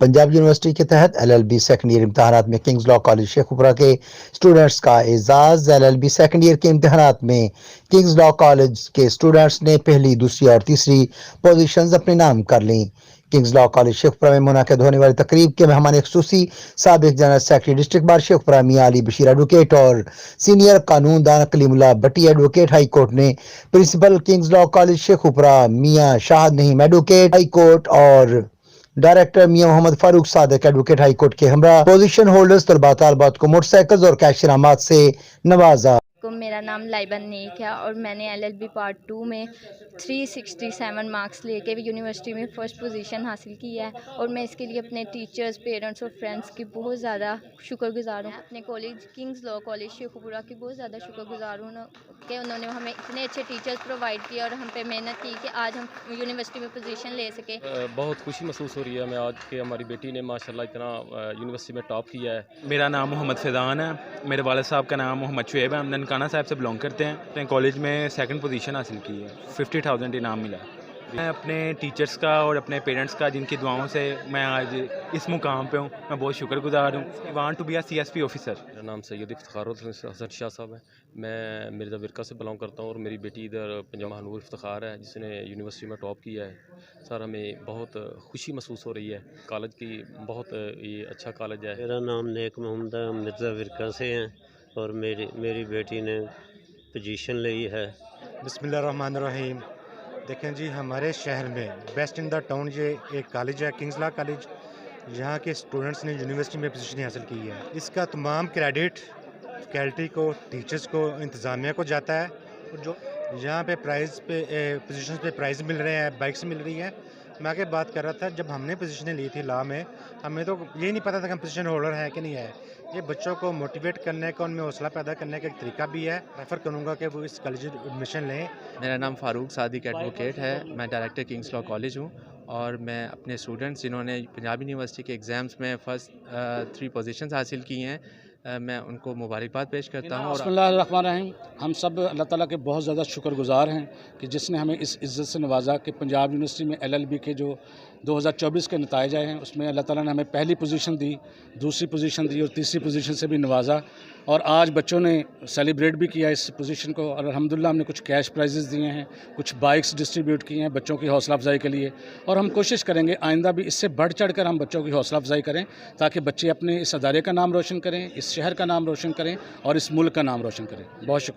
Punjab university के तहत LLB second year इम्तहानात में किंग्स लॉ कॉलेज शेखुपुरा के स्टूडेंट्स का एजाज। LLB सेकंड ईयर के इम्तहानात में किंग्स लॉ कॉलेज के स्टूडेंट्स ने पहली, दूसरी और तीसरी पोजीशंस अपने नाम कर लीं। किंग्स लॉ कॉलेज शेखुपुरा में मुनाकिद होने वाली तकरीब के मेहमान खुसूसी साबिक general secretary district bar Sheikhupura Mian Ali Bashir advocate और सीनियर कानूनदान Kalimullah Bhatti advocate high court ने principal king's law college Sheikhupura Mian Shahid Naeem advocate high court और director Mian Mohammad Farooq Sadiq advocate high court के हमरा पोजीशन होल्डर्स तलबा तालबात को मोटरसाइकिल्स और कैश इनामात से नवाजा। मेरा नाम लाइबा नेक है और मैंने LLB पार्ट 2 में 367 मार्क्स लेके भी यूनिवर्सिटी में फ़र्स्ट पोजीशन हासिल की है और मैं इसके लिए अपने टीचर्स, पेरेंट्स और फ्रेंड्स की बहुत ज़्यादा शुक्रगुजार हूँ। अपने college Kings law college Sheikhupura की बहुत ज़्यादा शुक्रगुजार हूँ कि उन्होंने हमें इतने अच्छे टीचर्स प्रोवाइड किए और हम पे मेहनत की कि आज हम यूनिवर्सिटी में पोजीशन ले सके। बहुत खुशी महसूस हो रही है मैं आज कि हमारी बेटी ने माशाल्लाह इतना यूनिवर्सिटी में टॉप किया है। मेरा नाम मोहम्मद फैज़ान है, मेरे वालिद साहब का नाम मोहम्मद शुएब है, हम ननकाना साहब से बिलोंग करते हैं। अपने कॉलेज में सेकंड पोजीशन हासिल की है, 50,000 इनाम मिला। मैं अपने टीचर्स का और अपने पेरेंट्स का जिनकी दुआओं से मैं आज इस मुकाम पे हूँ, मैं बहुत शुक्रगुजार हूँ। I want to be a CSP officer. मेरा नाम सैयद इफ्तिखार हसन शाह साहब है, मैं मिर्ज़ा विरका से बिलोंग करता हूँ और मेरी बेटी इधर पंजाब महानूर इफ्तिखार है जिसने यूनिवर्सिटी में टॉप किया है। सर हमें बहुत खुशी महसूस हो रही है, कॉलेज की बहुत ये अच्छा कॉलेज है। मेरा नाम नेक मोहम्मद है, मिर्ज़ा विरका से हैं और मेरी बेटी ने पोजीशन ली है। बिस्मिल्लाहिर्रहमानिर्रहीम। देखें जी, हमारे शहर में बेस्ट इन द टाउन ये एक कॉलेज है किंग्स लॉ कॉलेज, यहाँ के स्टूडेंट्स ने यूनिवर्सिटी में पोजीशन हासिल की है। इसका तमाम क्रेडिट फैकल्टी को, टीचर्स को, इंतज़ामिया को जाता है। और जो यहाँ पे पोजीशंस पे प्राइज़ मिल रहे हैं, बाइक्स मिल रही है। मैं आगे बात कर रहा था, जब हमने पोजीशनें ली थी लॉ में, हमें तो यही नहीं पता था कि हम पोजीशन होल्डर है कि नहीं है। ये बच्चों को मोटिवेट करने का, उनमें हौसला पैदा करने का एक तरीका भी है। रेफ़र करूँगा कि वो इस कॉलेज में एडमिशन लें। मेरा नाम फारूक सादिक एडवोकेट है, मैं डायरेक्टर किंग्स लॉ कॉलेज हूँ और मैं अपने स्टूडेंट्स जिन्होंने पंजाब यूनिवर्सिटी के एग्ज़ाम्स में फ़र्स्ट 3 पोजीशंस हासिल की हैं, मैं उनको मुबारकबाद पेश करता हूँ। बिस्मिल्लाहिर्रहमानिर्रहीम। हम सब अल्लाह ताला के बहुत ज़्यादा शुक्रगुजार हैं कि जिसने हमें इस इज़्ज़त से नवाजा कि पंजाब यूनिवर्सिटी में LLB के जो 2024 के नताइज आए हैं उसमें अल्लाह ताला ने हमें पहली पोजीशन दी, दूसरी पोजीशन दी और तीसरी पोजीशन से भी नवाजा। और आज बच्चों ने सेलिब्रेट भी किया इस पोजीशन को और अल्हम्दुलिल्लाह हमने कुछ कैश प्राइजेस दिए हैं, कुछ बाइक्स डिस्ट्रीब्यूट किए हैं बच्चों की हौसला अफजाई के लिए। और हम कोशिश करेंगे आइंदा भी इससे बढ़ चढ़ कर हम बच्चों की हौसला अफजाई करें ताकि बच्चे अपने इस अदारे का नाम रोशन करें, इस शहर का नाम रोशन करें और इस मुल्क का नाम रोशन करें। बहुत शुक्रिया।